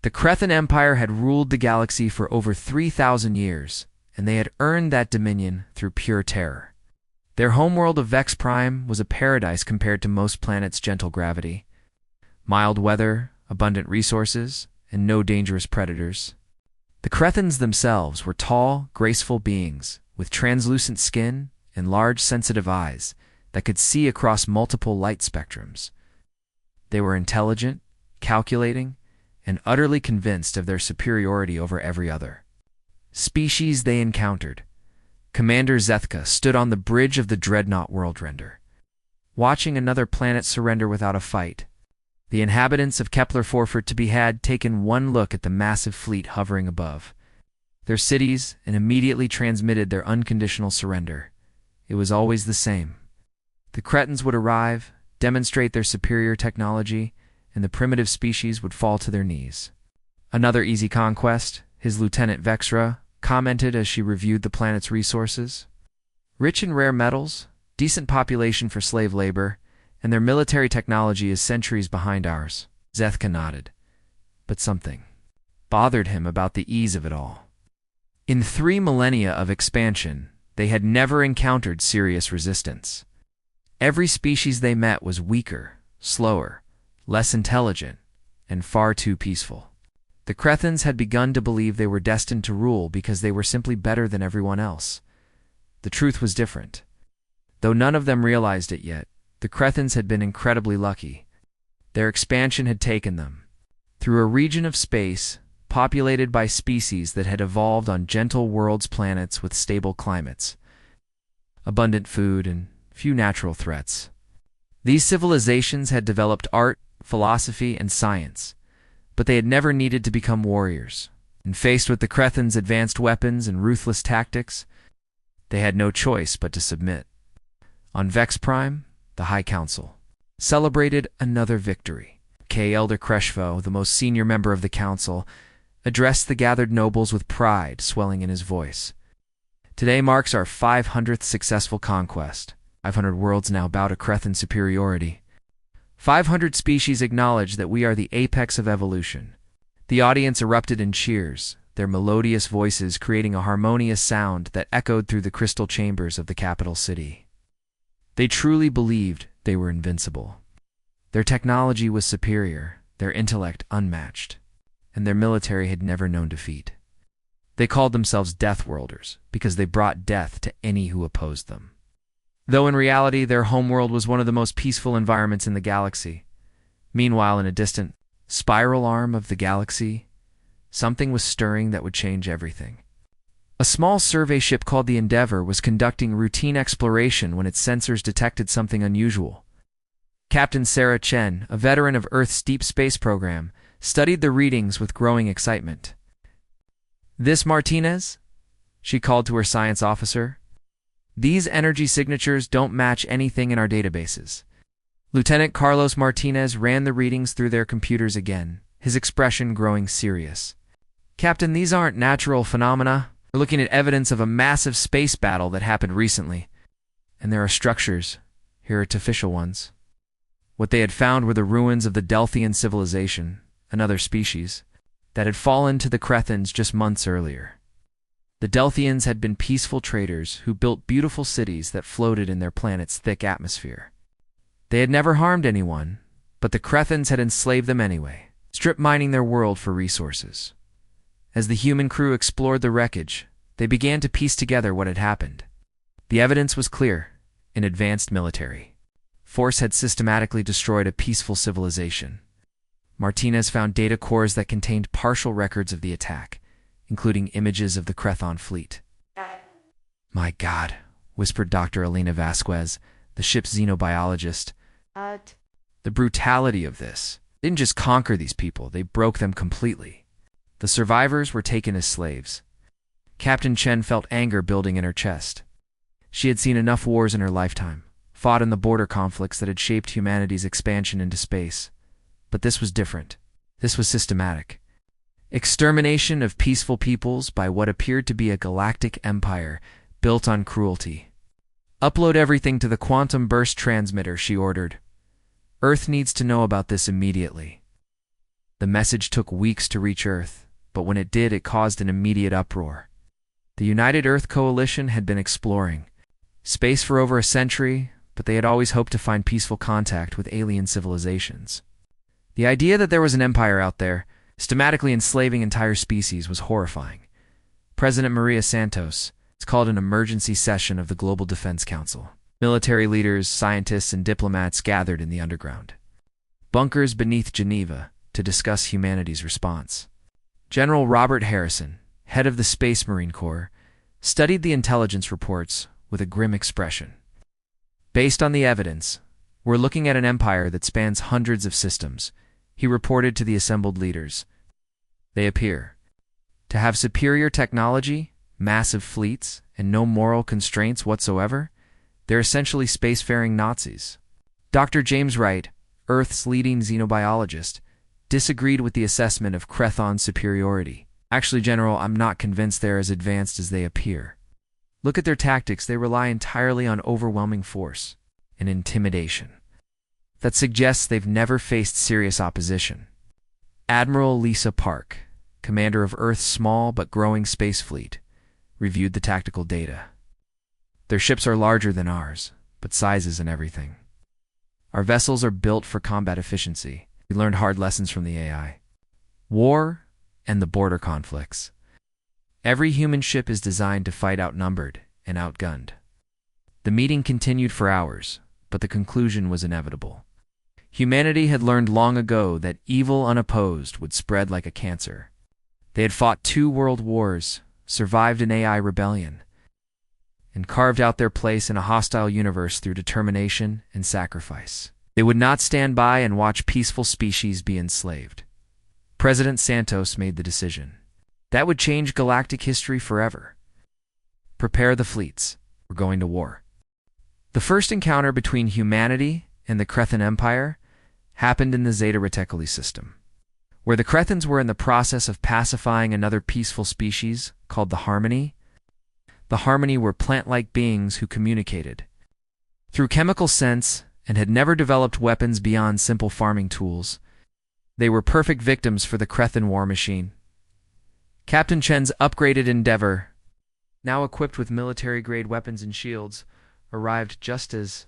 The Crethan Empire had ruled the galaxy for over 3,000 years, and they had earned that dominion through pure terror. Their homeworld of Vex Prime was a paradise compared to most planets' gentle gravity. Mild weather, abundant resources, and no dangerous predators. The Crethans themselves were tall, graceful beings with translucent skin and large, sensitive eyes that could see across multiple light spectrums. They were intelligent, calculating, and utterly convinced of their superiority over every other species they encountered. Commander Zethka stood on the bridge of the dreadnought Worldrender, watching another planet surrender without a fight. The inhabitants of Kepler forfeit to be had taken one look at the massive fleet hovering above their cities and immediately transmitted their unconditional surrender. It was always the same. The Cretans would arrive, demonstrate their superior technology, and the primitive species would fall to their knees. Another easy conquest, his lieutenant Vexra commented as she reviewed the planet's resources. Rich in rare metals, decent population for slave labor, and their military technology is centuries behind ours. Zethka nodded, but something bothered him about the ease of it all. In 3 millennia of expansion, they had never encountered serious resistance. Every species they met was weaker, slower, less intelligent, and far too peaceful. The Crethans had begun to believe they were destined to rule because they were simply better than everyone else. The truth was different. Though none of them realized it yet, the Crethans had been incredibly lucky. Their expansion had taken them through a region of space populated by species that had evolved on gentle worlds planets with stable climates, abundant food, and few natural threats. These civilizations had developed art, philosophy, and science, but they had never needed to become warriors. And faced with the Crethans' advanced weapons and ruthless tactics, they had no choice but to submit. On Vex Prime, the High Council celebrated another victory. Elder Kreshvo, the most senior member of the council, addressed the gathered nobles with pride swelling in his voice. Today marks our 500th successful conquest. 500 worlds now bow to Crethan superiority. 500 species acknowledge that we are the apex of evolution. The audience erupted in cheers, their melodious voices creating a harmonious sound that echoed through the crystal chambers of the capital city. They truly believed they were invincible. Their technology was superior, their intellect unmatched, and their military had never known defeat. They called themselves Deathworlders because they brought death to any who opposed them. Though in reality their homeworld was one of the most peaceful environments in the galaxy. Meanwhile, in a distant spiral arm of the galaxy, something was stirring that would change everything. A small survey ship called the Endeavor was conducting routine exploration when its sensors detected something unusual. Captain Sarah Chen, a veteran of Earth's deep space program, studied the readings with growing excitement. "This Martinez?" she called to her science officer. "These energy signatures don't match anything in our databases." Lieutenant Carlos Martinez ran the readings through their computers again, his expression growing serious. "Captain, these aren't natural phenomena. We're looking at evidence of a massive space battle that happened recently. And there are structures, here artificial ones." What they had found were the ruins of the Delthian civilization, another species, that had fallen to the Crethans just months earlier. The Delthians had been peaceful traders who built beautiful cities that floated in their planet's thick atmosphere. They had never harmed anyone, but the Crethans had enslaved them anyway, strip mining their world for resources. As the human crew explored the wreckage, they began to piece together what had happened. The evidence was clear: an advanced military force had systematically destroyed a peaceful civilization. Martinez found data cores that contained partial records of the attack, including images of the Crethon fleet. "My God," whispered Dr. Elena Vasquez, the ship's xenobiologist. "The brutality of this. They didn't just conquer these people, they broke them completely. The survivors were taken as slaves." Captain Chen felt anger building in her chest. She had seen enough wars in her lifetime, fought in the border conflicts that had shaped humanity's expansion into space. But this was different. This was systematic. Extermination of peaceful peoples by what appeared to be a galactic empire built on cruelty. "Upload everything to the quantum burst transmitter," she ordered. "Earth needs to know about this immediately." The message took weeks to reach Earth, but when it did, it caused an immediate uproar. The United Earth Coalition had been exploring space for over a century, but they had always hoped to find peaceful contact with alien civilizations. The idea that there was an empire out there, systematically enslaving entire species, was horrifying. President Maria Santos called an emergency session of the Global Defense Council. Military leaders, scientists, and diplomats gathered in the underground bunkers beneath Geneva to discuss humanity's response. General Robert Harrison, head of the Space Marine Corps, studied the intelligence reports with a grim expression. Based on the evidence, we're looking at an empire that spans hundreds of systems, he reported to the assembled leaders. They appear to have superior technology, massive fleets, and no moral constraints whatsoever. They're essentially spacefaring Nazis. Dr. James Wright, Earth's leading xenobiologist, disagreed with the assessment of Crethon's superiority. Actually, General, I'm not convinced they're as advanced as they appear. Look at their tactics. They rely entirely on overwhelming force and intimidation. That suggests they've never faced serious opposition. Admiral Lisa Park, commander of Earth's small but growing space fleet, reviewed the tactical data. Their ships are larger than ours, but size isn't everything. Our vessels are built for combat efficiency. We learned hard lessons from the AI. War and the border conflicts. Every human ship is designed to fight outnumbered and outgunned. The meeting continued for hours, but the conclusion was inevitable. Humanity had learned long ago that evil unopposed would spread like a cancer. They had fought 2 world wars, survived an AI rebellion, and carved out their place in a hostile universe through determination and sacrifice. They would not stand by and watch peaceful species be enslaved. President Santos made the decision. That would change galactic history forever. Prepare the fleets. We're going to war. The first encounter between humanity and the Crethon Empire happened in the Zeta Reticuli system, where the Crethons were in the process of pacifying another peaceful species called the Harmony. The Harmony were plant-like beings who communicated through chemical sense and had never developed weapons beyond simple farming tools. They were perfect victims for the Crethon war machine. Captain Chen's upgraded Endeavor, now equipped with military-grade weapons and shields, arrived just as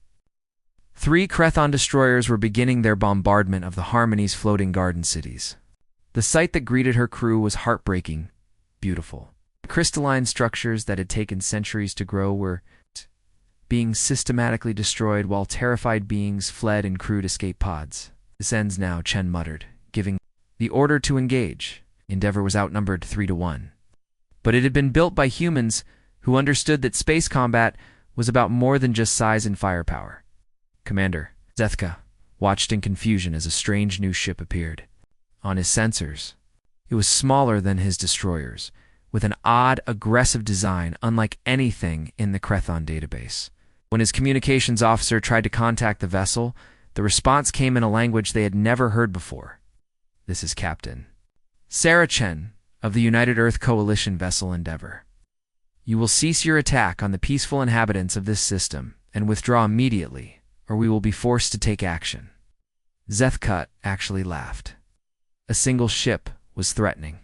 3 Crethon destroyers were beginning their bombardment of the Harmony's floating garden cities. The sight that greeted her crew was heartbreaking, beautiful. The crystalline structures that had taken centuries to grow were being systematically destroyed while terrified beings fled in crude escape pods. This ends now, Chen muttered, giving the order to engage. Endeavor was outnumbered 3-1. But it had been built by humans who understood that space combat was about more than just size and firepower. Commander Zethka watched in confusion as a strange new ship appeared. On his sensors, it was smaller than his destroyers, with an odd, aggressive design unlike anything in the Crethon database. When his communications officer tried to contact the vessel, the response came in a language they had never heard before. This is Captain Sarah Chen of the United Earth Coalition vessel Endeavor. You will cease your attack on the peaceful inhabitants of this system and withdraw immediately, or we will be forced to take action. Zethkut actually laughed. A single ship was threatening.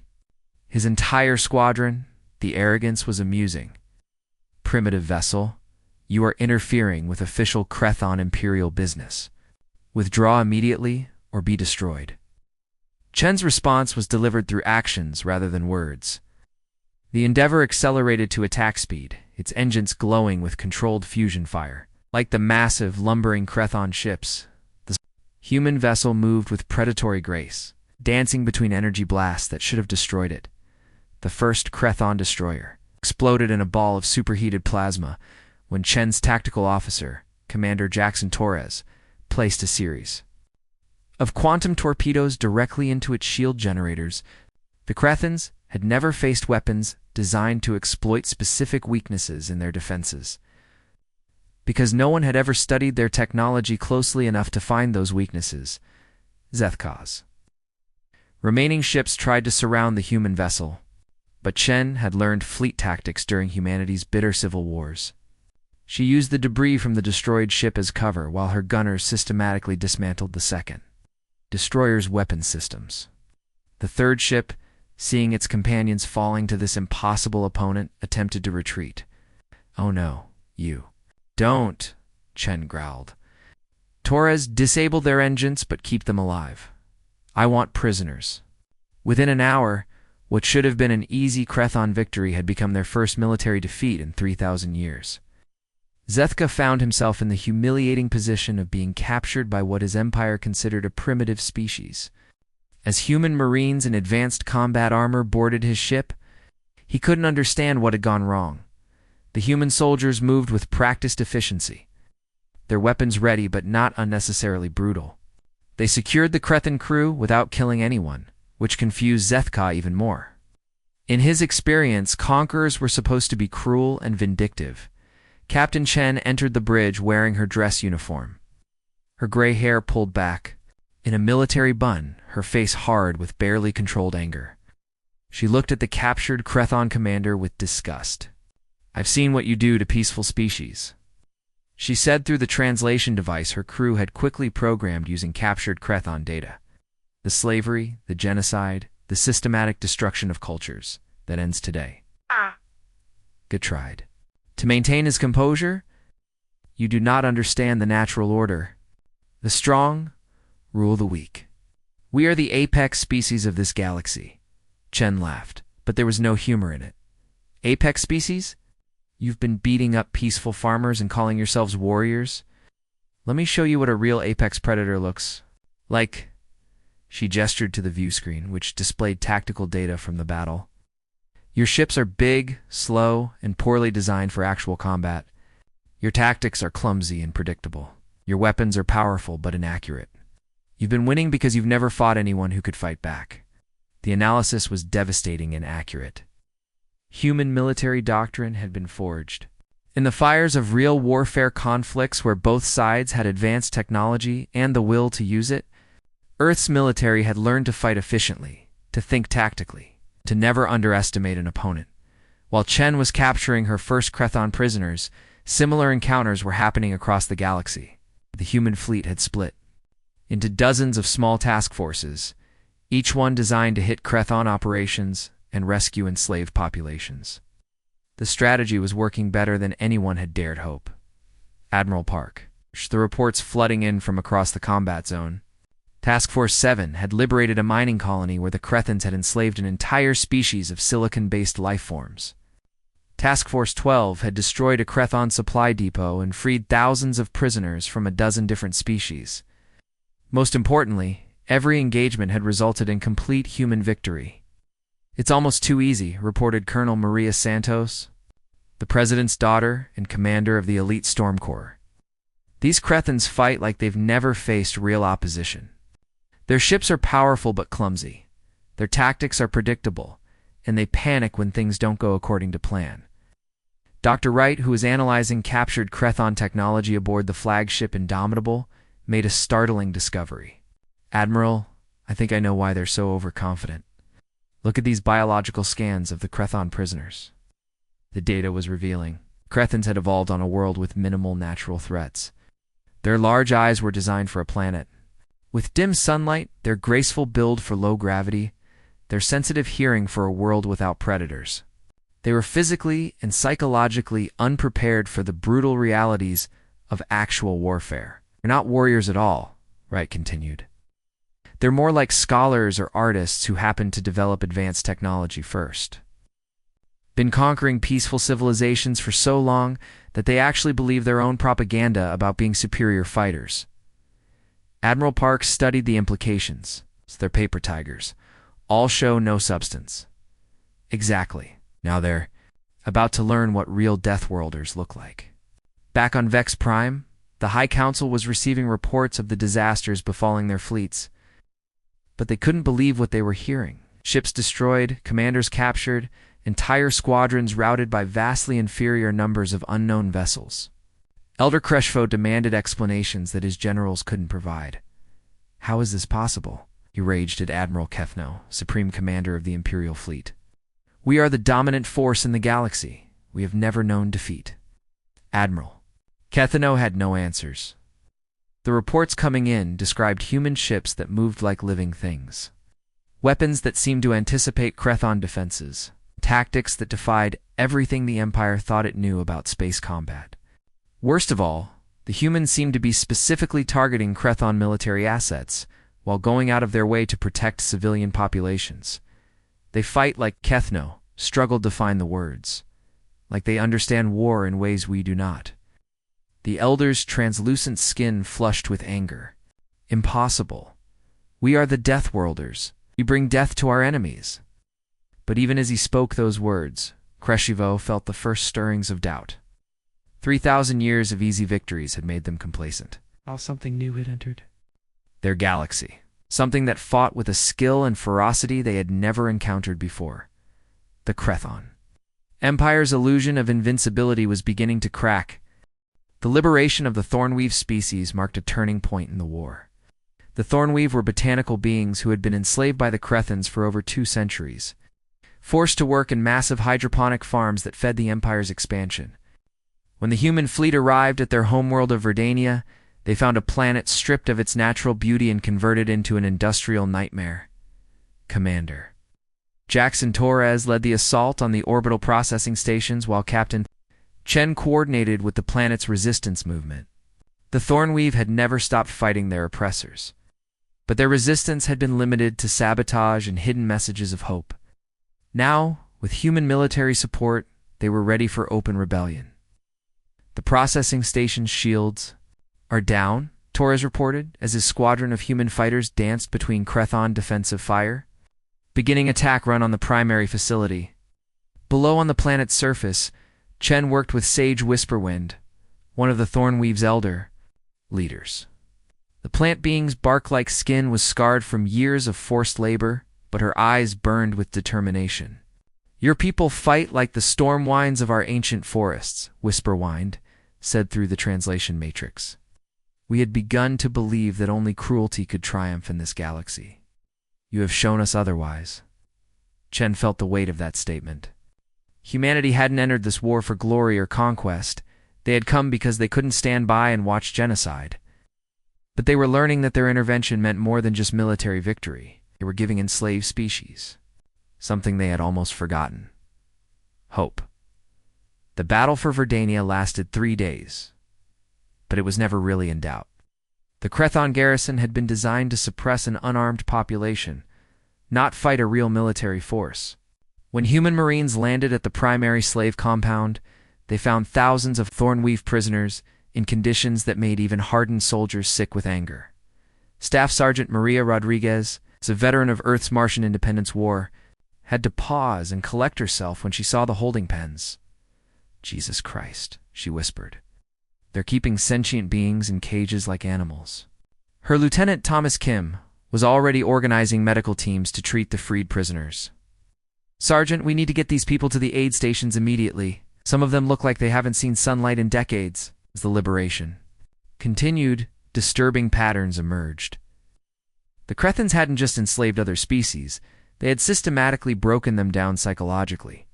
His entire squadron, the arrogance was amusing. Primitive vessel, you are interfering with official Crethon imperial business. Withdraw immediately or be destroyed. Chen's response was delivered through actions rather than words. The Endeavor accelerated to attack speed, its engines glowing with controlled fusion fire. Like the massive, lumbering Crethon ships, the human vessel moved with predatory grace, dancing between energy blasts that should have destroyed it. The first Crethon destroyer exploded in a ball of superheated plasma when Chen's tactical officer, Commander Jackson Torres, placed a series of quantum torpedoes directly into its shield generators. The Crethons had never faced weapons designed to exploit specific weaknesses in their defenses, because no one had ever studied their technology closely enough to find those weaknesses. Zethkaz. Remaining ships tried to surround the human vessel, but Chen had learned fleet tactics during humanity's bitter civil wars. She used the debris from the destroyed ship as cover while her gunners systematically dismantled the second destroyer's weapon systems. The third ship, seeing its companions falling to this impossible opponent, attempted to retreat. "Oh no, you don't," Chen growled. "Torres, disable their engines but keep them alive. I want prisoners." Within an hour, what should have been an easy Crethon victory had become their first military defeat in 3,000 years. Zethka found himself in the humiliating position of being captured by what his empire considered a primitive species. As human marines in advanced combat armor boarded his ship, he couldn't understand what had gone wrong. The human soldiers moved with practiced efficiency, their weapons ready but not unnecessarily brutal. They secured the Crethon crew without killing anyone, which confused Zethka even more. In his experience, conquerors were supposed to be cruel and vindictive. Captain Chen entered the bridge wearing her dress uniform, her gray hair pulled back. In a military bun, her face hard with barely controlled anger. She looked at the captured Crethon commander with disgust. "I've seen what you do to peaceful species," she said through the translation device her crew had quickly programmed using captured Crethon data. "The slavery, the genocide, the systematic destruction of cultures that ends today." Good tried. To maintain his composure, "You do not understand the natural order. The strong rule the weak. We are the apex species of this galaxy." Chen laughed, but there was no humor in it. "Apex species? You've been beating up peaceful farmers and calling yourselves warriors? Let me show you what a real apex predator looks like." She gestured to the view screen, which displayed tactical data from the battle. "Your ships are big, slow, and poorly designed for actual combat. Your tactics are clumsy and predictable. Your weapons are powerful but inaccurate. You've been winning because you've never fought anyone who could fight back." The analysis was devastating and accurate. Human military doctrine had been forged. In the fires of real warfare conflicts where both sides had advanced technology and the will to use it, Earth's military had learned to fight efficiently, to think tactically, to never underestimate an opponent. While Chen was capturing her first Crethon prisoners, similar encounters were happening across the galaxy. The human fleet had split into dozens of small task forces, each one designed to hit Crethon operations and rescue enslaved populations. The strategy was working better than anyone had dared hope. Admiral Park, the reports flooding in from across the combat zone. Task Force 7 had liberated a mining colony where the Crethons had enslaved an entire species of silicon-based life forms. Task Force 12 had destroyed a Crethon supply depot and freed thousands of prisoners from a dozen different species. Most importantly, every engagement had resulted in complete human victory. "It's almost too easy," reported Colonel Maria Santos, the president's daughter and commander of the elite Storm Corps. "These Crethons fight like they've never faced real opposition. Their ships are powerful but clumsy. Their tactics are predictable, and they panic when things don't go according to plan." Dr. Wright, who was analyzing captured Crethon technology aboard the flagship Indomitable, made a startling discovery. "Admiral, I think I know why they're so overconfident. Look at these biological scans of the Crethon prisoners." The data was revealing. Crethons had evolved on a world with minimal natural threats. Their large eyes were designed for a planet with dim sunlight, their graceful build for low gravity, their sensitive hearing for a world without predators. They were physically and psychologically unprepared for the brutal realities of actual warfare. "They're not warriors at all," Wright continued. "They're more like scholars or artists who happened to develop advanced technology first. Been conquering peaceful civilizations for so long that they actually believe their own propaganda about being superior fighters." Admiral Park studied the implications. They're paper tigers. All show no substance. Exactly. Now they're about to learn what real Deathworlders look like. Back on Vex Prime, the High Council was receiving reports of the disasters befalling their fleets. But they couldn't believe what they were hearing. Ships destroyed, commanders captured, entire squadrons routed by vastly inferior numbers of unknown vessels. Elder Kreshfo demanded explanations that his generals couldn't provide. "How is this possible?" he raged at Admiral Kethno, Supreme Commander of the Imperial Fleet. "We are the dominant force in the galaxy. We have never known defeat." "Admiral." Kethno had no answers. The reports coming in described human ships that moved like living things. weapons that seemed to anticipate Crethon defenses, tactics that defied everything the Empire thought it knew about space combat. Worst of all, the humans seemed to be specifically targeting Crethon military assets, while going out of their way to protect civilian populations. They fight like Kethno struggled to find the words, like they understand war in ways we do not. The Elder's translucent skin flushed with anger. Impossible. We are the Deathworlders. We bring death to our enemies. But even as he spoke those words, Kreshivo felt the first stirrings of doubt. 3,000 years of easy victories had made them complacent. Now something new had entered. Their galaxy. Something that fought with a skill and ferocity they had never encountered before. The Crethon. Empire's illusion of invincibility was beginning to crack. The liberation of the Thornweave species marked a turning point in the war. The Thornweave were botanical beings who had been enslaved by the Crethons for over 2 centuries, forced to work in massive hydroponic farms that fed the Empire's expansion. When the human fleet arrived at their homeworld of Verdania, they found a planet stripped of its natural beauty and converted into an industrial nightmare. Commander Jackson Torres led the assault on the orbital processing stations while Captain Chen coordinated with the planet's resistance movement. The Thornweave had never stopped fighting their oppressors, but their resistance had been limited to sabotage and hidden messages of hope. Now, with human military support, they were ready for open rebellion. The processing station's shields are down, Torres reported, as his squadron of human fighters danced between Crethon defensive fire, beginning attack run on the primary facility. Below on the planet's surface, Chen worked with Sage Whisperwind, one of the Thornweave's elder leaders. The plant being's bark-like skin was scarred from years of forced labor, but her eyes burned with determination. "Your people fight like the storm winds of our ancient forests," Whisperwind said through the translation matrix. "We had begun to believe that only cruelty could triumph in this galaxy. You have shown us otherwise." Chen felt the weight of that statement. Humanity hadn't entered this war for glory or conquest. They had come because they couldn't stand by and watch genocide. But they were learning that their intervention meant more than just military victory. They were giving enslaved species something they had almost forgotten: hope. The battle for Verdania lasted 3 days, but it was never really in doubt. The Crethon garrison had been designed to suppress an unarmed population, not fight a real military force. When human Marines landed at the primary slave compound, they found thousands of Thornweave prisoners in conditions that made even hardened soldiers sick with anger. Staff Sergeant Maria Rodriguez, as a veteran of Earth's Martian Independence War, had to pause and collect herself when she saw the holding pens. "Jesus Christ," she whispered. "They're keeping sentient beings in cages like animals." Her Lieutenant Thomas Kim was already organizing medical teams to treat the freed prisoners. "Sergeant, we need to get these people to the aid stations immediately. Some of them look like they haven't seen sunlight in decades." As the liberation continued, disturbing patterns emerged. The Crethons hadn't just enslaved other species, they had systematically broken them down psychologically.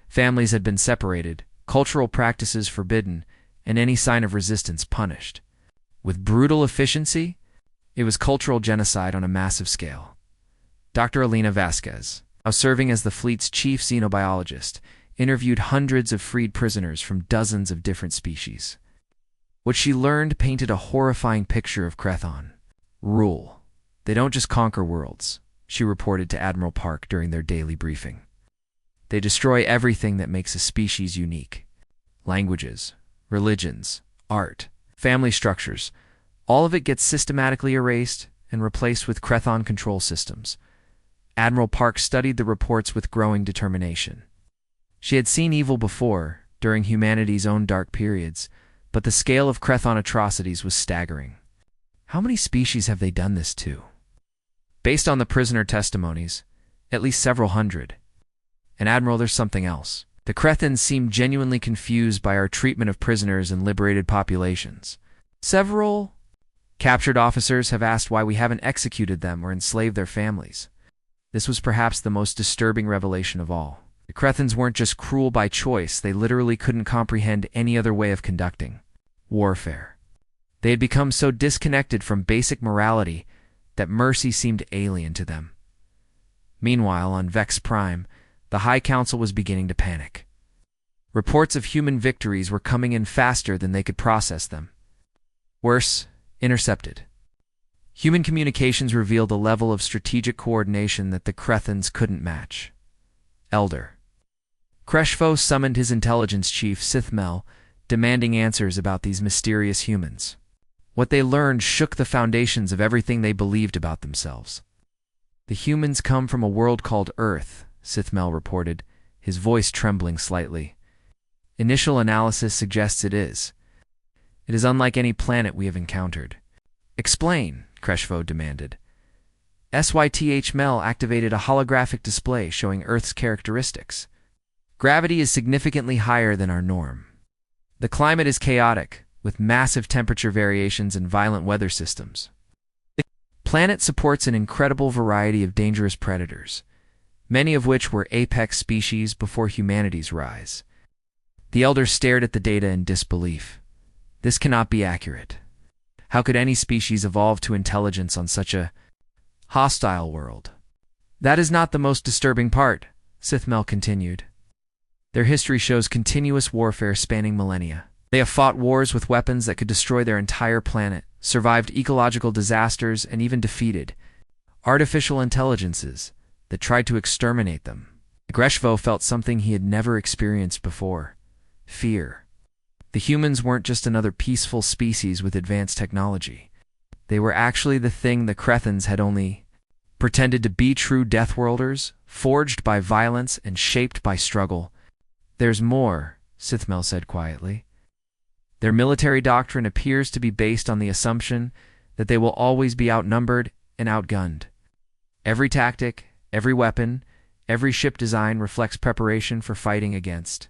Families had been separated, cultural practices forbidden, and any sign of resistance punished. With brutal efficiency, it was cultural genocide on a massive scale. Dr. Elena Vasquez, now serving as the fleet's chief xenobiologist, interviewed hundreds of freed prisoners from dozens of different species. What she learned painted a horrifying picture of Crethon rule. "They don't just conquer worlds," she reported to Admiral Park during their daily briefing. "They destroy everything that makes a species unique. Languages, religions, art, family structures, all of it gets systematically erased and replaced with Crethon control systems." Admiral Park studied the reports with growing determination. She had seen evil before, during humanity's own dark periods, but the scale of Crethon atrocities was staggering. How many species have they done this to? Based on the prisoner testimonies, at least several hundred. And Admiral, there's something else. The Crethons seem genuinely confused by our treatment of prisoners in liberated populations. Several captured officers have asked why we haven't executed them or enslaved their families. This was perhaps the most disturbing revelation of all. The Crethons weren't just cruel by choice, they literally couldn't comprehend any other way of conducting warfare. They had become so disconnected from basic morality that mercy seemed alien to them. Meanwhile, on Vex Prime, the High Council was beginning to panic. Reports of human victories were coming in faster than they could process them. Worse, intercepted. Human communications revealed a level of strategic coordination that the Crethans couldn't match. Elder. Kreshvo summoned his intelligence chief, Sithmel, demanding answers about these mysterious humans. What they learned shook the foundations of everything they believed about themselves. The humans come from a world called Earth, Sithmel reported, his voice trembling slightly. Initial analysis suggests it is. It is unlike any planet we have encountered. Explain, Kreshvo demanded. SYTH-MEL activated a holographic display showing Earth's characteristics. Gravity is significantly higher than our norm. The climate is chaotic, with massive temperature variations and violent weather systems. The planet supports an incredible variety of dangerous predators, many of which were apex species before humanity's rise. The Elder stared at the data in disbelief. This cannot be accurate. How could any species evolve to intelligence on such a hostile world? That is not the most disturbing part, Sithmel continued. Their history shows continuous warfare spanning millennia. They have fought wars with weapons that could destroy their entire planet, survived ecological disasters, and even defeated artificial intelligences that tried to exterminate them. Kreshvo felt something he had never experienced before: fear. The humans weren't just another peaceful species with advanced technology. They were actually the thing the Crethans had only pretended to be: true Deathworlders, forged by violence and shaped by struggle. There's more, Sithmel said quietly. Their military doctrine appears to be based on the assumption that they will always be outnumbered and outgunned. Every tactic, every weapon, every ship design reflects preparation for fighting against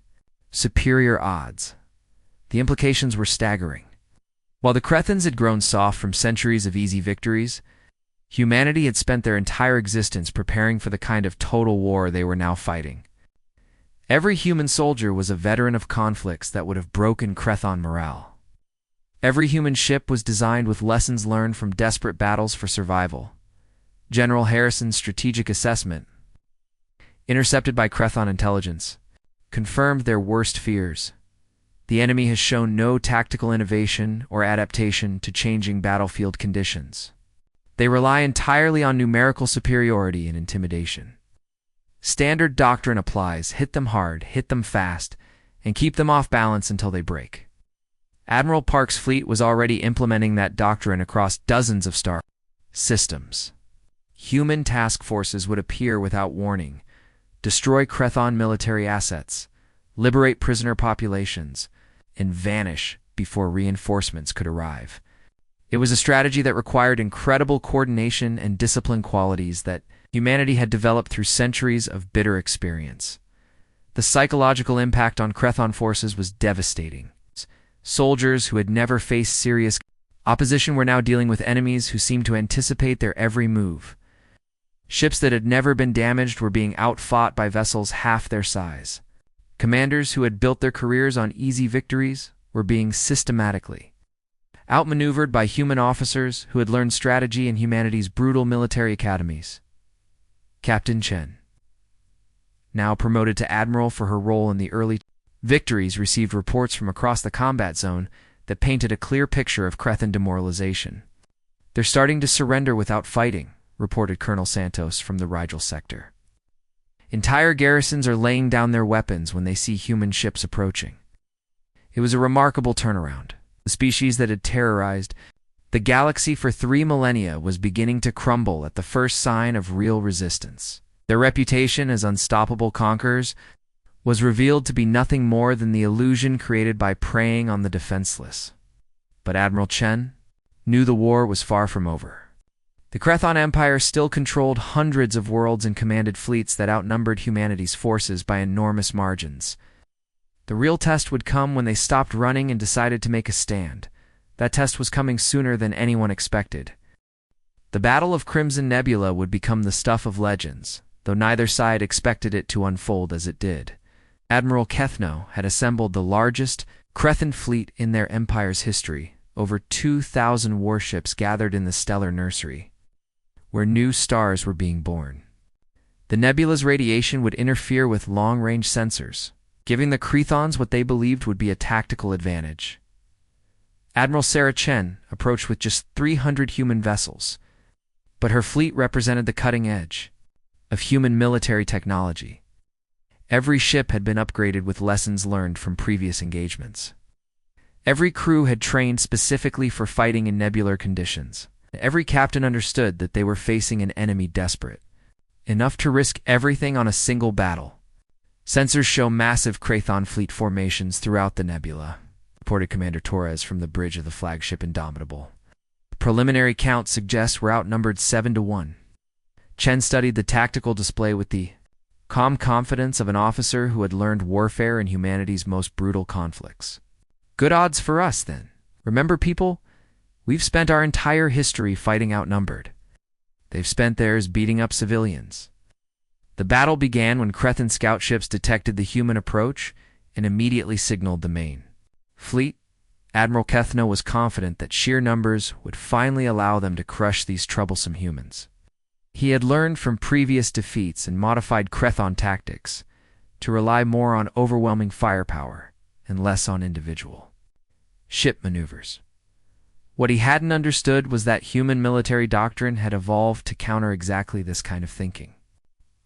superior odds. The implications were staggering. While the Crethans had grown soft from centuries of easy victories, humanity had spent their entire existence preparing for the kind of total war they were now fighting. Every human soldier was a veteran of conflicts that would have broken Crethon morale. Every human ship was designed with lessons learned from desperate battles for survival. General Harrison's strategic assessment, intercepted by Crethon intelligence, confirmed their worst fears. The enemy has shown no tactical innovation or adaptation to changing battlefield conditions. They rely entirely on numerical superiority and intimidation. Standard doctrine applies: hit them hard, hit them fast, and keep them off balance until they break. Admiral Park's fleet was already implementing that doctrine across dozens of star systems. Human task forces would appear without warning, destroy Crethon military assets, liberate prisoner populations, and vanish before reinforcements could arrive. It was a strategy that required incredible coordination and discipline, qualities that humanity had developed through centuries of bitter experience. The psychological impact on Crethon forces was devastating. Soldiers who had never faced serious opposition were now dealing with enemies who seemed to anticipate their every move. Ships that had never been damaged were being outfought by vessels half their size. Commanders who had built their careers on easy victories were being systematically outmaneuvered by human officers who had learned strategy in humanity's brutal military academies. Captain Chen, now promoted to admiral for her role in the early victories, received reports from across the combat zone that painted a clear picture of Crethon demoralization. "They're starting to surrender without fighting," reported Colonel Santos from the Rigel sector. "Entire garrisons are laying down their weapons when they see human ships approaching." It was a remarkable turnaround. The species that had terrorized the galaxy for 3 millennia was beginning to crumble at the first sign of real resistance. Their reputation as unstoppable conquerors was revealed to be nothing more than the illusion created by preying on the defenseless. But Admiral Chen knew the war was far from over. The Crethon Empire still controlled hundreds of worlds and commanded fleets that outnumbered humanity's forces by enormous margins. The real test would come when they stopped running and decided to make a stand. That test was coming sooner than anyone expected. The Battle of Crimson Nebula would become the stuff of legends, though neither side expected it to unfold as it did. Admiral Kethno had assembled the largest Crethon fleet in their empire's history, over 2,000 warships gathered in the stellar nursery, where new stars were being born. The nebula's radiation would interfere with long-range sensors, giving the Crethons what they believed would be a tactical advantage. Admiral Sarah Chen approached with just 300 human vessels, but her fleet represented the cutting edge of human military technology. Every ship had been upgraded with lessons learned from previous engagements. Every crew had trained specifically for fighting in nebular conditions. Every captain understood that they were facing an enemy desperate enough to risk everything on a single battle. Sensors show massive Crethon fleet formations throughout the nebula, reported Commander Torres from the bridge of the flagship Indomitable. Preliminary counts suggest we're outnumbered 7-1. Chen studied the tactical display with the calm confidence of an officer who had learned warfare in humanity's most brutal conflicts. Good odds for us, then. Remember, people, we've spent our entire history fighting outnumbered. They've spent theirs beating up civilians. The battle began when Crethon scout ships detected the human approach and immediately signaled the main fleet. Admiral Kethno was confident that sheer numbers would finally allow them to crush these troublesome humans. He had learned from previous defeats and modified Crethon tactics to rely more on overwhelming firepower and less on individual ship maneuvers. What he hadn't understood was that human military doctrine had evolved to counter exactly this kind of thinking.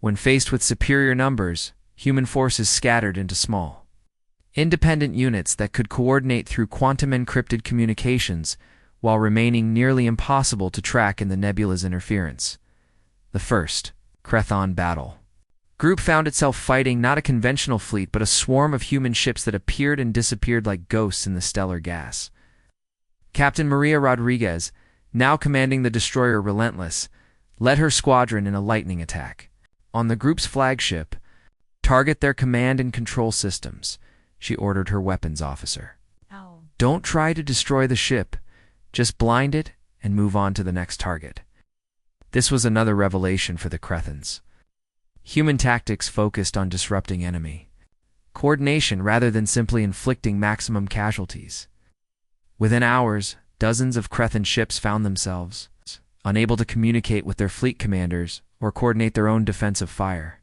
When faced with superior numbers, human forces scattered into small, independent units that could coordinate through quantum-encrypted communications while remaining nearly impossible to track in the nebula's interference. The first Crethon battle group found itself fighting not a conventional fleet but a swarm of human ships that appeared and disappeared like ghosts in the stellar gas. Captain Maria Rodriguez, now commanding the destroyer Relentless, led her squadron in a lightning attack on the group's flagship. Target their command and control systems, she ordered her weapons officer. Ow. Don't try to destroy the ship, just blind it and move on to the next target. This was another revelation for the Crethons. Human tactics focused on disrupting enemy coordination rather than simply inflicting maximum casualties. Within hours, dozens of Crethon ships found themselves unable to communicate with their fleet commanders or coordinate their own defensive fire.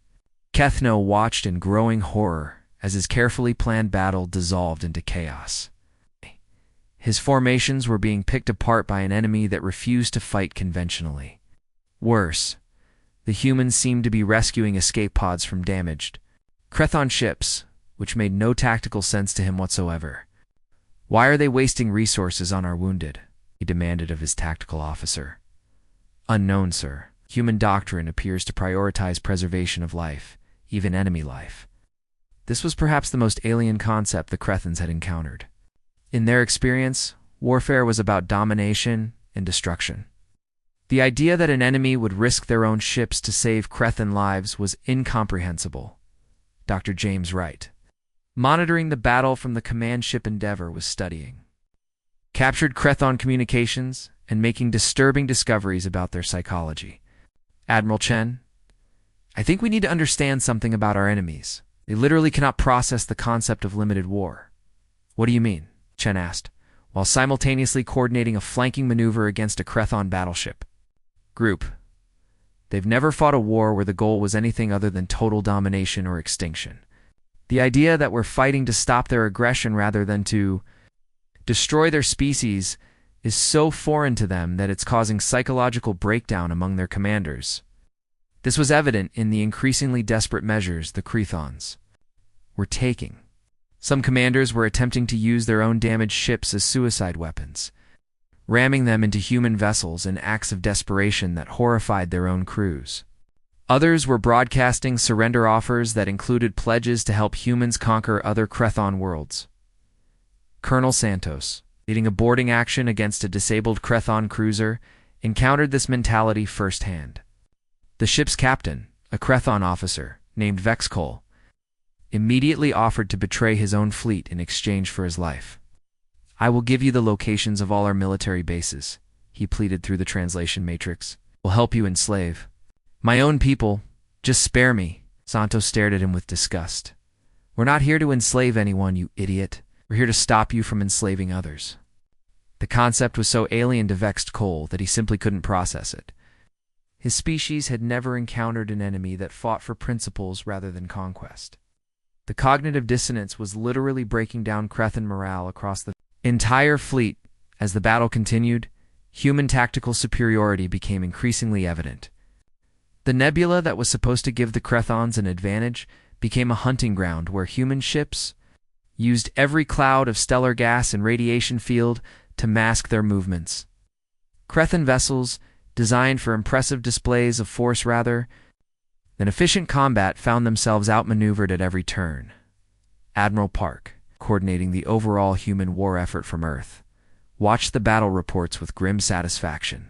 Kethno watched in growing horror as his carefully planned battle dissolved into chaos. His formations were being picked apart by an enemy that refused to fight conventionally. Worse, the humans seemed to be rescuing escape pods from damaged Crethon ships, which made no tactical sense to him whatsoever. "Why are they wasting resources on our wounded?" he demanded of his tactical officer. "Unknown, sir. Human doctrine appears to prioritize preservation of life, even enemy life." This was perhaps the most alien concept the Crethons had encountered. In their experience, warfare was about domination and destruction. The idea that an enemy would risk their own ships to save Crethon lives was incomprehensible. Dr. James Wright, monitoring the battle from the command ship Endeavour, was studying captured Crethon communications and making disturbing discoveries about their psychology. "Admiral Chen, I think we need to understand something about our enemies. They literally cannot process the concept of limited war." "What do you mean?" Chen asked, while simultaneously coordinating a flanking maneuver against a Crethon battleship. "Group, they've never fought a war where the goal was anything other than total domination or extinction. The idea that we're fighting to stop their aggression rather than to destroy their species is so foreign to them that it's causing psychological breakdown among their commanders." This was evident in the increasingly desperate measures the Crethons were taking. Some commanders were attempting to use their own damaged ships as suicide weapons, ramming them into human vessels in acts of desperation that horrified their own crews. Others were broadcasting surrender offers that included pledges to help humans conquer other Crethon worlds. Colonel Santos, leading a boarding action against a disabled Crethon cruiser, encountered this mentality firsthand. The ship's captain, a Crethon officer named Vexcol, immediately offered to betray his own fleet in exchange for his life. "I will give you the locations of all our military bases," he pleaded through the translation matrix. "We'll help you enslave my own people. Just spare me." Santos stared at him with disgust. "We're not here to enslave anyone, you idiot. We're here to stop you from enslaving others." The concept was so alien to Vexed Cole that he simply couldn't process it. His species had never encountered an enemy that fought for principles rather than conquest. The cognitive dissonance was literally breaking down Crethan morale across the entire fleet. As the battle continued, human tactical superiority became increasingly evident. The nebula that was supposed to give the Crethons an advantage became a hunting ground where human ships used every cloud of stellar gas and radiation field to mask their movements. Crethan vessels, designed for impressive displays of force rather than efficient combat, found themselves outmaneuvered at every turn. Admiral Park, coordinating the overall human war effort from Earth, watched the battle reports with grim satisfaction.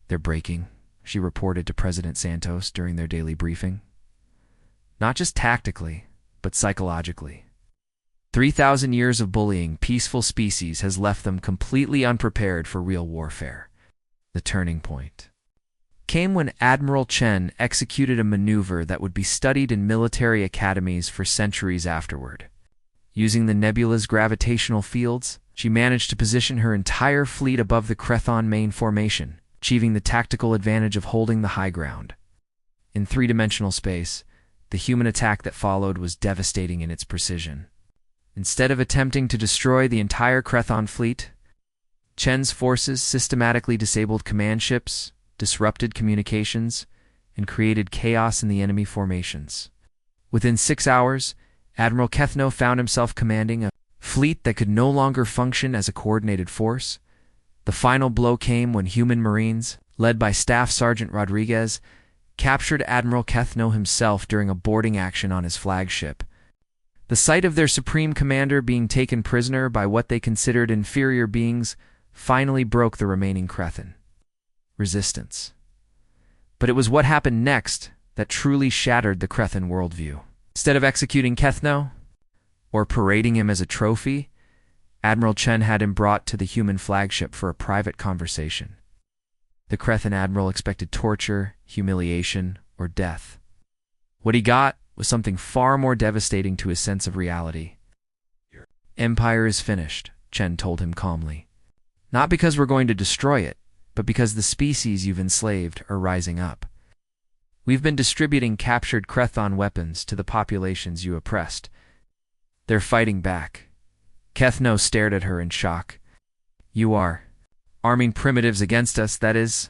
"They're breaking," she reported to President Santos during their daily briefing. "Not just tactically, but psychologically. 3,000 years of bullying peaceful species has left them completely unprepared for real warfare." The turning point came when Admiral Chen executed a maneuver that would be studied in military academies for centuries afterward. Using the nebula's gravitational fields, she managed to position her entire fleet above the Crethon main formation, achieving the tactical advantage of holding the high ground. In three-dimensional space, the human attack that followed was devastating in its precision. Instead of attempting to destroy the entire Crethon fleet, Chen's forces systematically disabled command ships, disrupted communications, and created chaos in the enemy formations. Within 6 hours, Admiral Kethno found himself commanding a fleet that could no longer function as a coordinated force. The final blow came when human Marines, led by Staff Sergeant Rodriguez, captured Admiral Kethno himself during a boarding action on his flagship. The sight of their supreme commander being taken prisoner by what they considered inferior beings finally broke the remaining Crethan resistance. But it was what happened next that truly shattered the Crethan worldview. Instead of executing Kethno, or parading him as a trophy, Admiral Chen had him brought to the human flagship for a private conversation. The Crethan admiral expected torture, humiliation, or death. What he got was something far more devastating to his sense of reality. "Your empire is finished," Chen told him calmly. "Not because we're going to destroy it, but because the species you've enslaved are rising up. We've been distributing captured Crethon weapons to the populations you oppressed. They're fighting back." Kethno stared at her in shock. "You are arming primitives against us, that is?"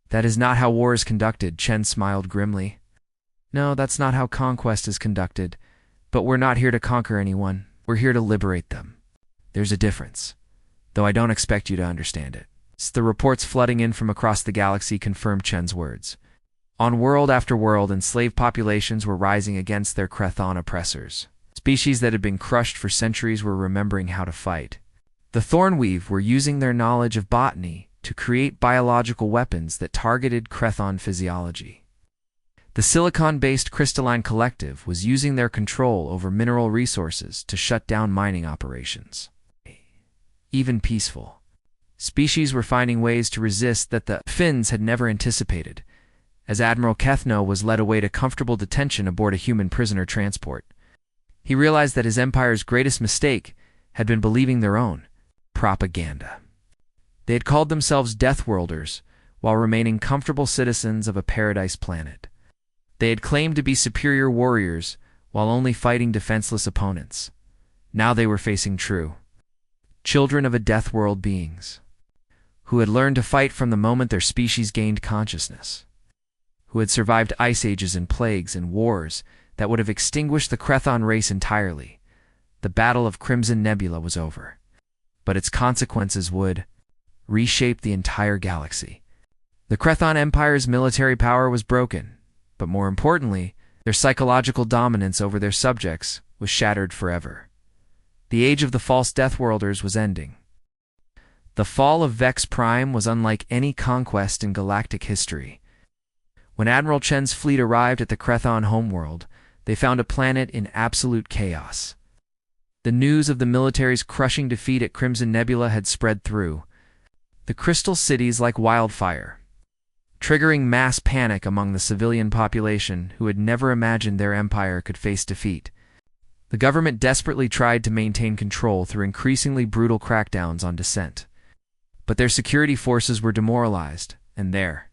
"That is not how war is conducted," Chen smiled grimly. "No, that's not how conquest is conducted. But we're not here to conquer anyone. We're here to liberate them. There's a difference, though I don't expect you to understand it." The reports flooding in from across the galaxy confirmed Chen's words. On world after world, enslaved populations were rising against their Crethon oppressors. Species that had been crushed for centuries were remembering how to fight. The Thornweave were using their knowledge of botany to create biological weapons that targeted Crethon physiology. The silicon-based crystalline collective was using their control over mineral resources to shut down mining operations. Even peaceful species were finding ways to resist that the Finns had never anticipated, as Admiral Kethno was led away to comfortable detention aboard a human prisoner transport. He realized that his empire's greatest mistake had been believing their own propaganda. They had called themselves Deathworlders while remaining comfortable citizens of a paradise planet. They had claimed to be superior warriors while only fighting defenseless opponents. Now they were facing true children of a death world beings, who had learned to fight from the moment their species gained consciousness, who had survived ice ages and plagues and wars that would have extinguished the Crethon race entirely. The Battle of Crimson Nebula was over, but its consequences would reshape the entire galaxy. The Crethon Empire's military power was broken, but more importantly, their psychological dominance over their subjects was shattered forever. The age of the false Deathworlders was ending. The fall of Vex Prime was unlike any conquest in galactic history. When Admiral Chen's fleet arrived at the Crethon homeworld, they found a planet in absolute chaos. The news of the military's crushing defeat at Crimson Nebula had spread through the crystal cities like wildfire, triggering mass panic among the civilian population who had never imagined their empire could face defeat. The government desperately tried to maintain control through increasingly brutal crackdowns on dissent. But their security forces were demoralized, and their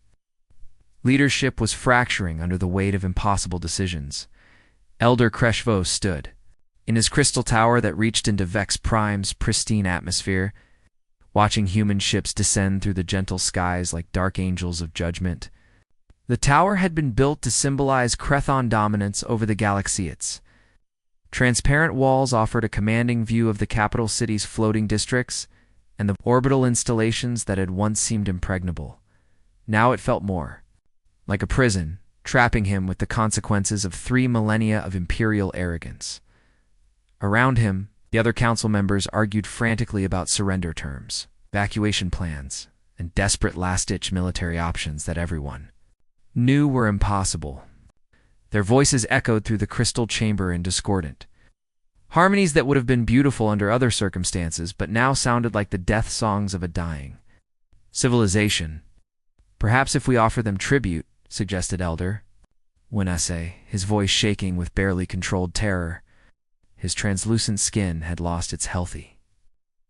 Leadership was fracturing under the weight of impossible decisions. Elder HFY stood. In his crystal tower that reached into Vex Prime's pristine atmosphere, watching human ships descend through the gentle skies like dark angels of judgment. The tower had been built to symbolize Crethon dominance over the galaxy. Its transparent walls offered a commanding view of the capital city's floating districts and the orbital installations that had once seemed impregnable. Now it felt more like a prison, trapping him with the consequences of 3 millennia of imperial arrogance. Around him, the other council members argued frantically about surrender terms, evacuation plans, and desperate last-ditch military options that everyone knew were impossible. Their voices echoed through the crystal chamber in discordant harmonies that would have been beautiful under other circumstances, but now sounded like the death songs of a dying civilization. Perhaps if we offer them tribute, suggested Elder Winase, his voice shaking with barely controlled terror. His translucent skin had lost its healthy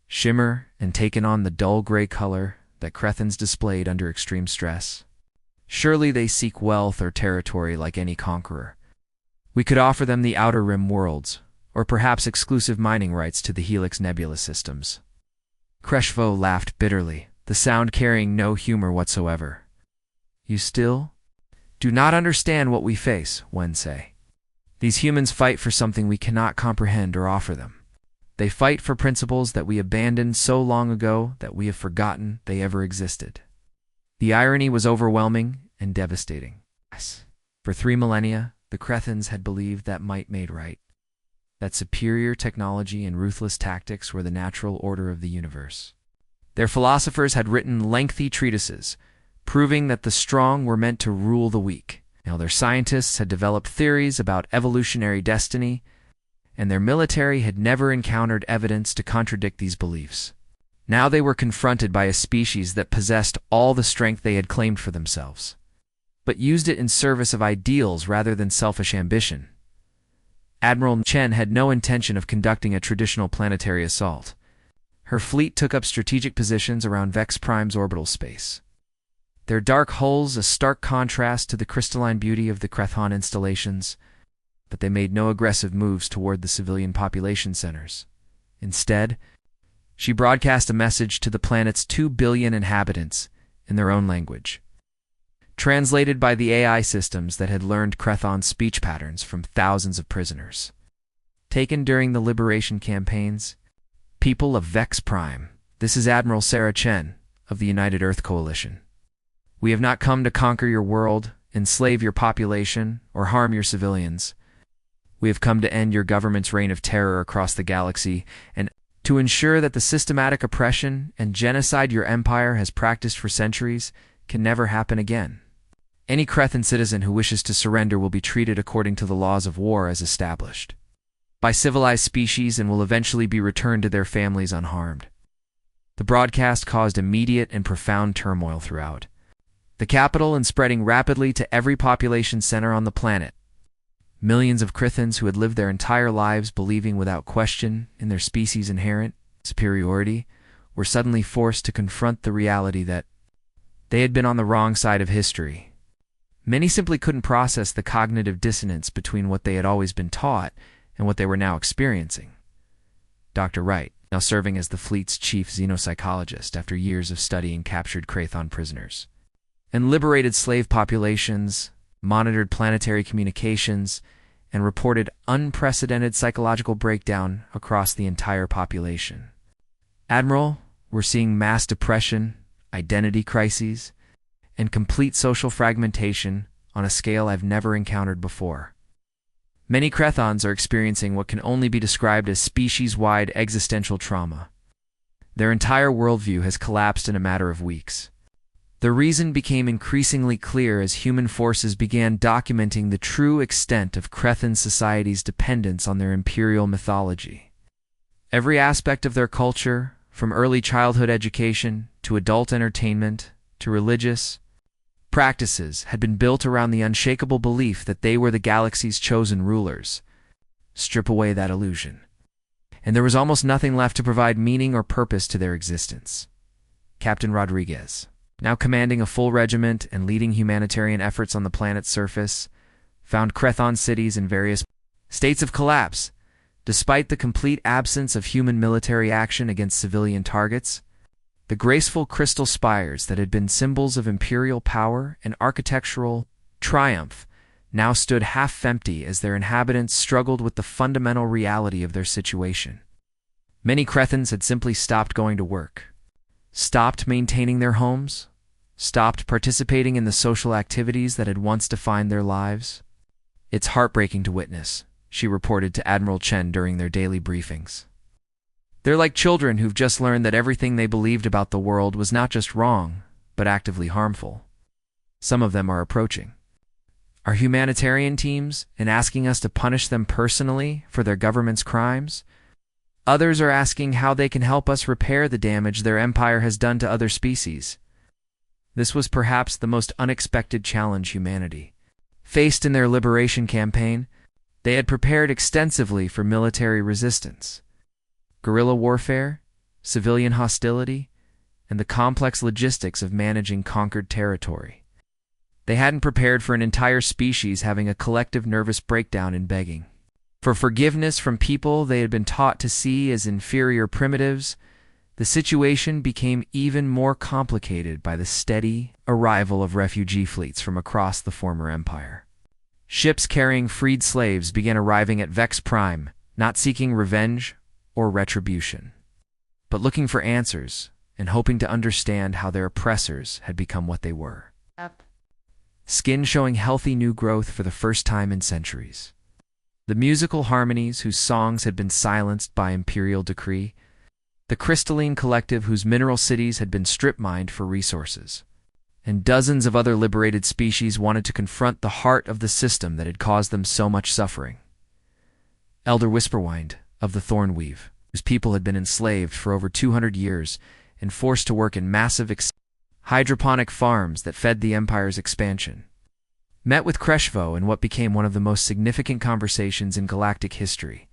shimmer and taken on the dull gray color that Crethons displayed under extreme stress. Surely they seek wealth or territory like any conqueror. We could offer them the Outer Rim worlds, or perhaps exclusive mining rights to the Helix Nebula systems. HFY laughed bitterly, the sound carrying no humor whatsoever. You still do not understand what we face, Wense. These humans fight for something we cannot comprehend or offer them. They fight for principles that we abandoned so long ago that we have forgotten they ever existed. The irony was overwhelming and devastating. Yes. For 3 millennia, the Crethons had believed that might made right, that superior technology and ruthless tactics were the natural order of the universe. Their philosophers had written lengthy treatises, proving that the strong were meant to rule the weak. Now their scientists had developed theories about evolutionary destiny, and their military had never encountered evidence to contradict these beliefs. Now they were confronted by a species that possessed all the strength they had claimed for themselves, but used it in service of ideals rather than selfish ambition. Admiral Chen had no intention of conducting a traditional planetary assault. Her fleet took up strategic positions around Vex Prime's orbital space, their dark hulls a stark contrast to the crystalline beauty of the Crethon installations, but they made no aggressive moves toward the civilian population centers. Instead, she broadcast a message to the planet's 2 billion inhabitants in their own language, translated by the AI systems that had learned Crethon's speech patterns from thousands of prisoners taken during the liberation campaigns. People of Vex Prime, this is Admiral Sarah Chen of the United Earth Coalition. We have not come to conquer your world, enslave your population, or harm your civilians. We have come to end your government's reign of terror across the galaxy and to ensure that the systematic oppression and genocide your empire has practiced for centuries can never happen again. Any Crethon citizen who wishes to surrender will be treated according to the laws of war as established by civilized species and will eventually be returned to their families unharmed. The broadcast caused immediate and profound turmoil throughout the capital and spreading rapidly to every population center on the planet. Millions of Crethons who had lived their entire lives believing without question in their species' inherent superiority were suddenly forced to confront the reality that they had been on the wrong side of history. Many simply couldn't process the cognitive dissonance between what they had always been taught and what they were now experiencing. Dr. Wright, now serving as the fleet's chief xenopsychologist after years of studying captured Crethon prisoners and liberated slave populations, monitored planetary communications, and reported unprecedented psychological breakdown across the entire population. Admiral, we're seeing mass depression, identity crises, and complete social fragmentation on a scale I've never encountered before. Many Crethons are experiencing what can only be described as species-wide existential trauma. Their entire worldview has collapsed in a matter of weeks. The reason became increasingly clear as human forces began documenting the true extent of Crethon society's dependence on their imperial mythology. Every aspect of their culture, from early childhood education to adult entertainment to religious practices, had been built around the unshakable belief that they were the galaxy's chosen rulers. Strip away that illusion, and there was almost nothing left to provide meaning or purpose to their existence. Captain Rodriguez, now commanding a full regiment and leading humanitarian efforts on the planet's surface, found Crethon cities in various states of collapse, despite the complete absence of human military action against civilian targets. The graceful crystal spires that had been symbols of imperial power and architectural triumph now stood half empty as their inhabitants struggled with the fundamental reality of their situation. Many Crethons had simply stopped going to work, stopped maintaining their homes, stopped participating in the social activities that had once defined their lives. "It's heartbreaking to witness," she reported to Admiral Chen during their daily briefings. "They're like children who've just learned that everything they believed about the world was not just wrong, but actively harmful. Some of them are approaching our humanitarian teams and asking us to punish them personally for their government's crimes. Others are asking how they can help us repair the damage their empire has done to other species." This was perhaps the most unexpected challenge humanity faced in their liberation campaign. They had prepared extensively for military resistance, guerrilla warfare, civilian hostility, and the complex logistics of managing conquered territory. They hadn't prepared for an entire species having a collective nervous breakdown and begging for forgiveness from people they had been taught to see as inferior primitives. The situation became even more complicated by the steady arrival of refugee fleets from across the former empire. Ships carrying freed slaves began arriving at Vex Prime, not seeking revenge or retribution, but looking for answers and hoping to understand how their oppressors had become what they were. Skin showing healthy new growth for the first time in centuries. The musical harmonies whose songs had been silenced by imperial decree. The crystalline collective whose mineral cities had been strip-mined for resources. And dozens of other liberated species wanted to confront the heart of the system that had caused them so much suffering. Elder Whisperwind of the Thornweave, whose people had been enslaved for over 200 years and forced to work in massive hydroponic farms that fed the Empire's expansion, met with Kreshvo in what became one of the most significant conversations in galactic history.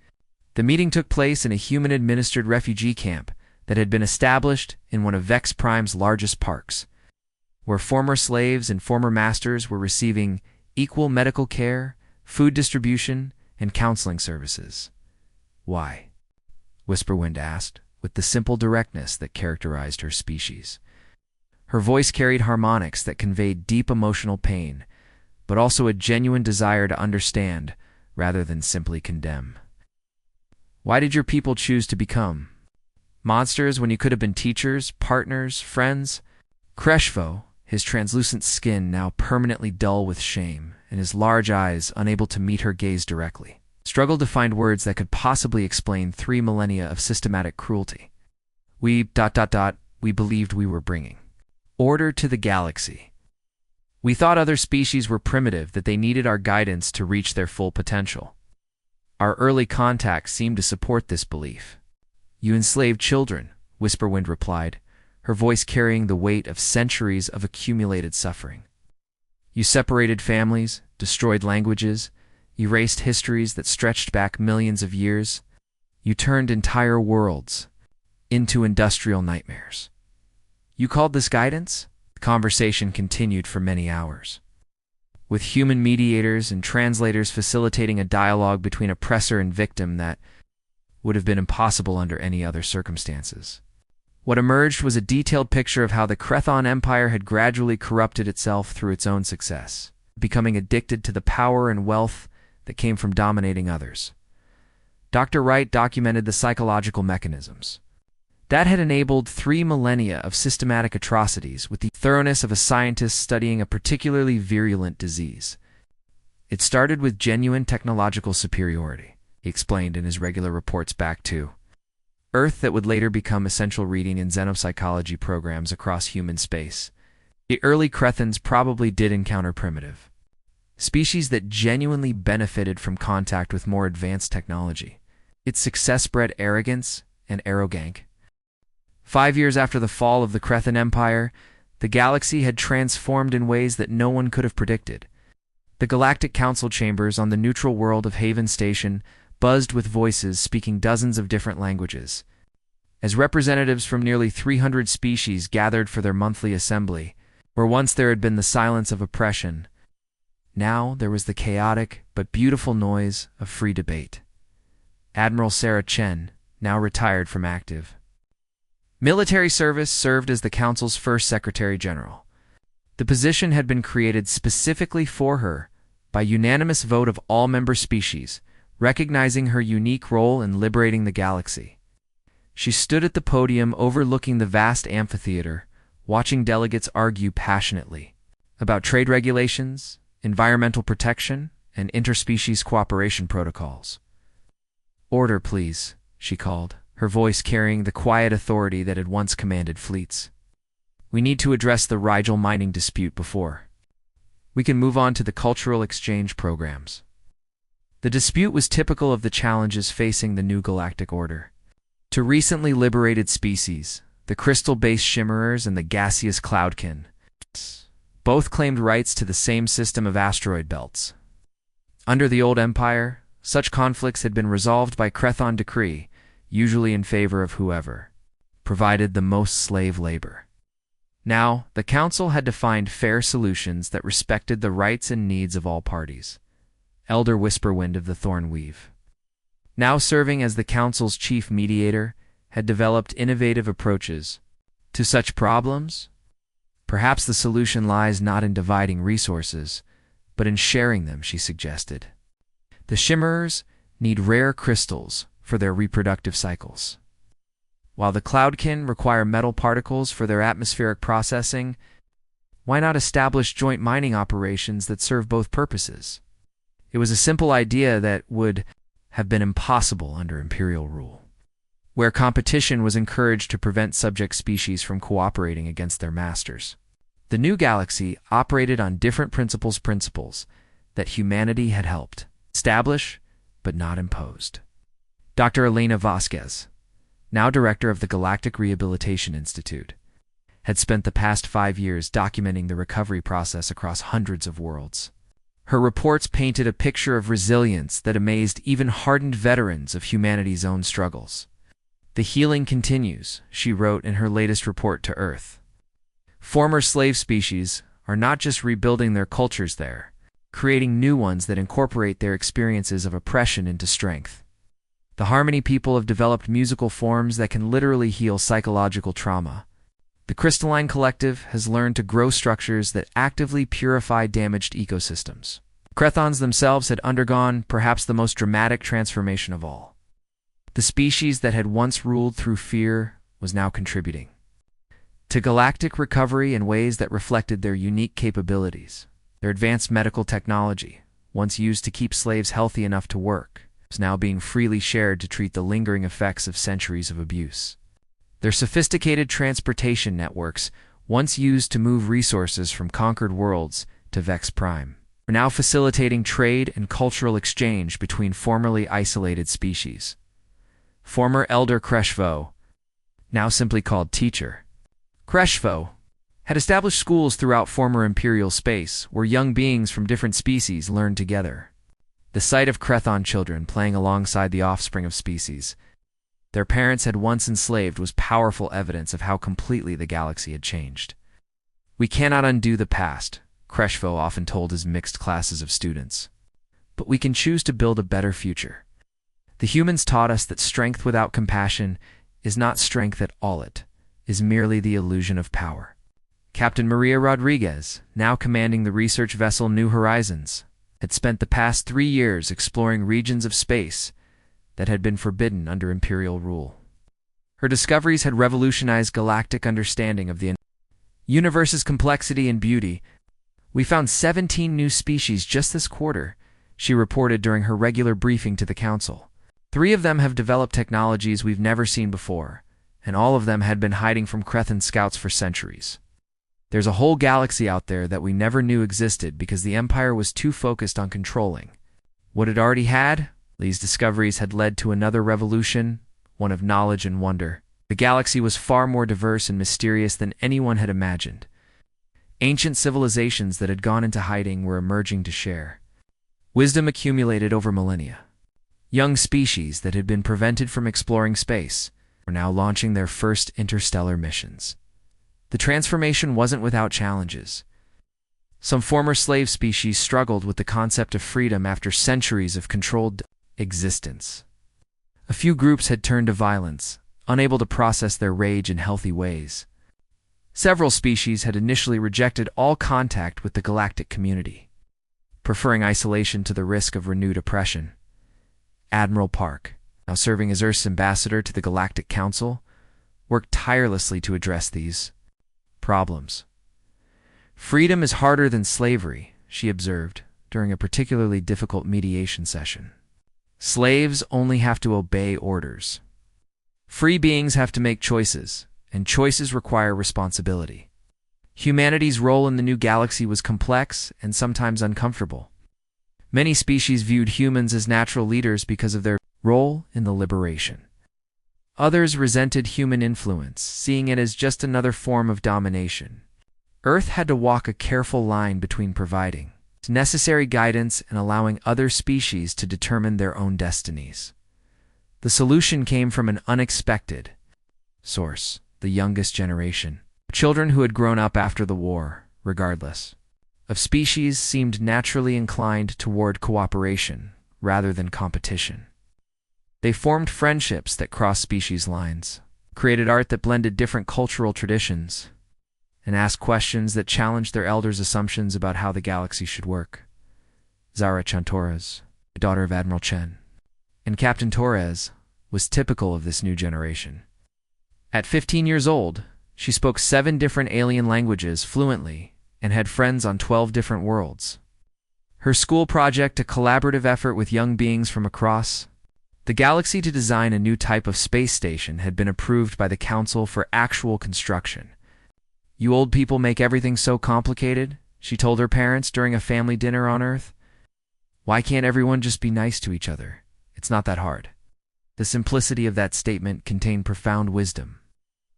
The meeting took place in a human-administered refugee camp that had been established in one of Vex Prime's largest parks, where former slaves and former masters were receiving equal medical care, food distribution, and counseling services. "Why?" Whisperwind asked, with the simple directness that characterized her species. Her voice carried harmonics that conveyed deep emotional pain, but also a genuine desire to understand rather than simply condemn. "Why did your people choose to become monsters when you could have been teachers, partners, friends?" Kreshvo, his translucent skin now permanently dull with shame, and his large eyes unable to meet her gaze directly, struggled to find words that could possibly explain 3 millennia of systematic cruelty. We believed we were bringing order to the galaxy. We thought other species were primitive, that they needed our guidance to reach their full potential. Our early contacts seemed to support this belief." "You enslaved children," Whisperwind replied, her voice carrying the weight of centuries of accumulated suffering. "You separated families, destroyed languages, erased histories that stretched back millions of years. You turned entire worlds into industrial nightmares. You called this guidance?" The conversation continued for many hours, with human mediators and translators facilitating a dialogue between oppressor and victim that would have been impossible under any other circumstances. What emerged was a detailed picture of how the Crethon Empire had gradually corrupted itself through its own success, becoming addicted to the power and wealth that came from dominating others. Dr. Wright documented the psychological mechanisms that had enabled 3 millennia of systematic atrocities with the thoroughness of a scientist studying a particularly virulent disease. "It started with genuine technological superiority," he explained in his regular reports back to Earth that would later become essential reading in xenopsychology programs across human space. The early Crethons probably did encounter primitive species that genuinely benefited from contact with more advanced technology. Its success bred arrogance and arrogance. 5 years after the fall of the Crethon Empire, the galaxy had transformed in ways that no one could have predicted. The galactic council chambers on the neutral world of Haven Station buzzed with voices speaking dozens of different languages. As representatives from nearly 300 species gathered for their monthly assembly, Where once there had been the silence of oppression, now there was the chaotic but beautiful noise of free debate. Admiral Sarah Chen, now retired from active military service, served as the Council's first Secretary General. The position had been created specifically for her by unanimous vote of all member species, recognizing her unique role in liberating the galaxy. She stood at the podium overlooking the vast amphitheater, watching delegates argue passionately about trade regulations, environmental protection, and interspecies cooperation protocols. "Order, please," she called, her voice carrying the quiet authority that had once commanded fleets. "We need to address the Rigel mining dispute before we can move on to the cultural exchange programs." The dispute was typical of the challenges facing the new galactic order. To recently liberated species, the crystal-based shimmerers and the gaseous cloudkin, both claimed rights to the same system of asteroid belts. Under the old empire, such conflicts had been resolved by Crethon decree, usually in favor of whoever provided the most slave labor. Now, the Council had to find fair solutions that respected the rights and needs of all parties. Elder Whisperwind of the Thornweave, now serving as the Council's chief mediator, had developed innovative approaches to such problems. Perhaps the solution lies not in dividing resources, but in sharing them, she suggested. The shimmerers need rare crystals for their reproductive cycles, while the cloudkin require metal particles for their atmospheric processing. Why not establish joint mining operations that serve both purposes? It was a simple idea that would have been impossible under imperial rule, where competition was encouraged to prevent subject species from cooperating against their masters. The new galaxy operated on different principles that humanity had helped establish, but not imposed. Dr. Elena Vasquez, now director of the Galactic Rehabilitation Institute, had spent the past 5 years documenting the recovery process across hundreds of worlds. Her reports painted a picture of resilience that amazed even hardened veterans of humanity's own struggles. "The healing continues," she wrote in her latest report to Earth. "Former slave species are not just rebuilding their cultures there, creating new ones that incorporate their experiences of oppression into strength. The Harmony people have developed musical forms that can literally heal psychological trauma. The Crystalline Collective has learned to grow structures that actively purify damaged ecosystems. Crethons themselves had undergone perhaps the most dramatic transformation of all. The species that had once ruled through fear was now contributing to galactic recovery in ways that reflected their unique capabilities. Their advanced medical technology, once used to keep slaves healthy enough to work, was now being freely shared to treat the lingering effects of centuries of abuse. Their sophisticated transportation networks, once used to move resources from conquered worlds to Vex Prime, are now facilitating trade and cultural exchange between formerly isolated species. Former Elder Kreshvo, now simply called Teacher, Kreshvo, had established schools throughout former Imperial space where young beings from different species learned together. The sight of Crethon children playing alongside the offspring of species their parents had once enslaved was powerful evidence of how completely the galaxy had changed. "We cannot undo the past," Kreshvo often told his mixed classes of students, "but we can choose to build a better future. The humans taught us that strength without compassion is not strength at all, it is merely the illusion of power." Captain Maria Rodriguez, now commanding the research vessel New Horizons, had spent the past 3 years exploring regions of space that had been forbidden under imperial rule. Her discoveries had revolutionized galactic understanding of the universe's complexity and beauty. "We found 17 new species just this quarter," she reported during her regular briefing to the Council. 3 of them have developed technologies we've never seen before, and all of them had been hiding from Crethon scouts for centuries. There's a whole galaxy out there that we never knew existed because the Empire was too focused on controlling what it already had. These discoveries had led to another revolution, one of knowledge and wonder. The galaxy was far more diverse and mysterious than anyone had imagined. Ancient civilizations that had gone into hiding were emerging to share wisdom accumulated over millennia. Young species that had been prevented from exploring space were now launching their first interstellar missions. The transformation wasn't without challenges. Some former slave species struggled with the concept of freedom after centuries of controlled existence. A few groups had turned to violence, unable to process their rage in healthy ways. Several species had initially rejected all contact with the galactic community, preferring isolation to the risk of renewed oppression. Admiral Park, now serving as Earth's ambassador to the Galactic Council, worked tirelessly to address these problems. Freedom is harder than slavery, she observed during a particularly difficult mediation session. Slaves only have to obey orders. Free beings have to make choices, and choices require responsibility. Humanity's role in the new galaxy was complex and sometimes uncomfortable. Many species viewed humans as natural leaders because of their role in the liberation. Others resented human influence, seeing it as just another form of domination. Earth had to walk a careful line between providing necessary guidance and allowing other species to determine their own destinies. The solution came from an unexpected source: the youngest generation. Children who had grown up after the war, regardless of species, seemed naturally inclined toward cooperation rather than competition. They formed friendships that crossed species lines, created art that blended different cultural traditions, and asked questions that challenged their elders' assumptions about how the galaxy should work. Zara Chantorez, the daughter of Admiral Chen, and Captain Torres, was typical of this new generation. At 15 years old, she spoke 7 different alien languages fluently and had friends on 12 different worlds. Her school project, a collaborative effort with young beings from across the galaxy to design a new type of space station, had been approved by the Council for actual construction. "You old people make everything so complicated," she told her parents during a family dinner on Earth. "Why can't everyone just be nice to each other? It's not that hard." The simplicity of that statement contained profound wisdom.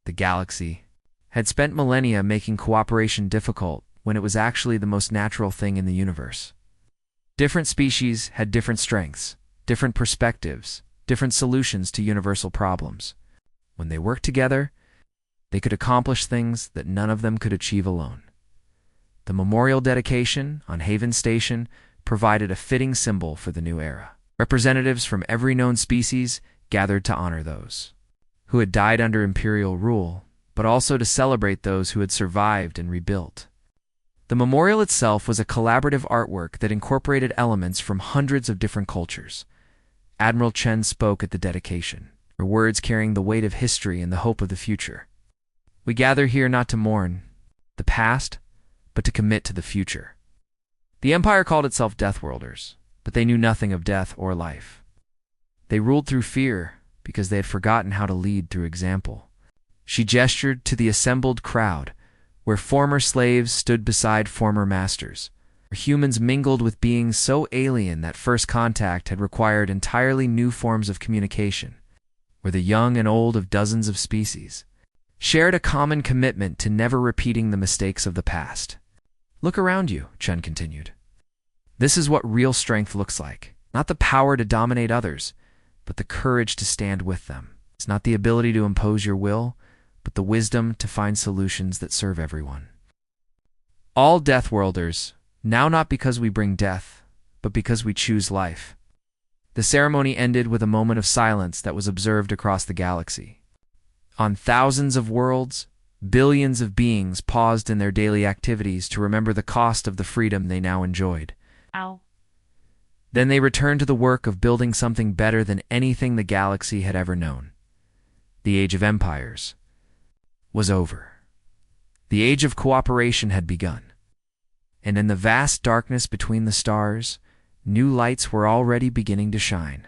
The galaxy had spent millennia making cooperation difficult when it was actually the most natural thing in the universe. Different species had different strengths, different perspectives, different solutions to universal problems. When they worked together, they could accomplish things that none of them could achieve alone. The memorial dedication on Haven Station provided a fitting symbol for the new era. Representatives from every known species gathered to honor those who had died under Imperial rule, but also to celebrate those who had survived and rebuilt. The memorial itself was a collaborative artwork that incorporated elements from hundreds of different cultures. Admiral Chen spoke at the dedication, her words carrying the weight of history and the hope of the future. "We gather here not to mourn the past, but to commit to the future." The Empire called itself Deathworlders, but they knew nothing of death or life. They ruled through fear because they had forgotten how to lead through example. She gestured to the assembled crowd, where former slaves stood beside former masters, where humans mingled with beings so alien that first contact had required entirely new forms of communication, where the young and old of dozens of species shared a common commitment to never repeating the mistakes of the past. "Look around you," Chen continued. "This is what real strength looks like. Not the power to dominate others, but the courage to stand with them. It's not the ability to impose your will, but the wisdom to find solutions that serve everyone. All Deathworlders, now not because we bring death, but because we choose life." The ceremony ended with a moment of silence that was observed across the galaxy. On thousands of worlds, billions of beings paused in their daily activities to remember the cost of the freedom they now enjoyed. Ow. Then they returned to the work of building something better than anything the galaxy had ever known. The Age of Empires was over. The Age of Cooperation had begun. And in the vast darkness between the stars, new lights were already beginning to shine.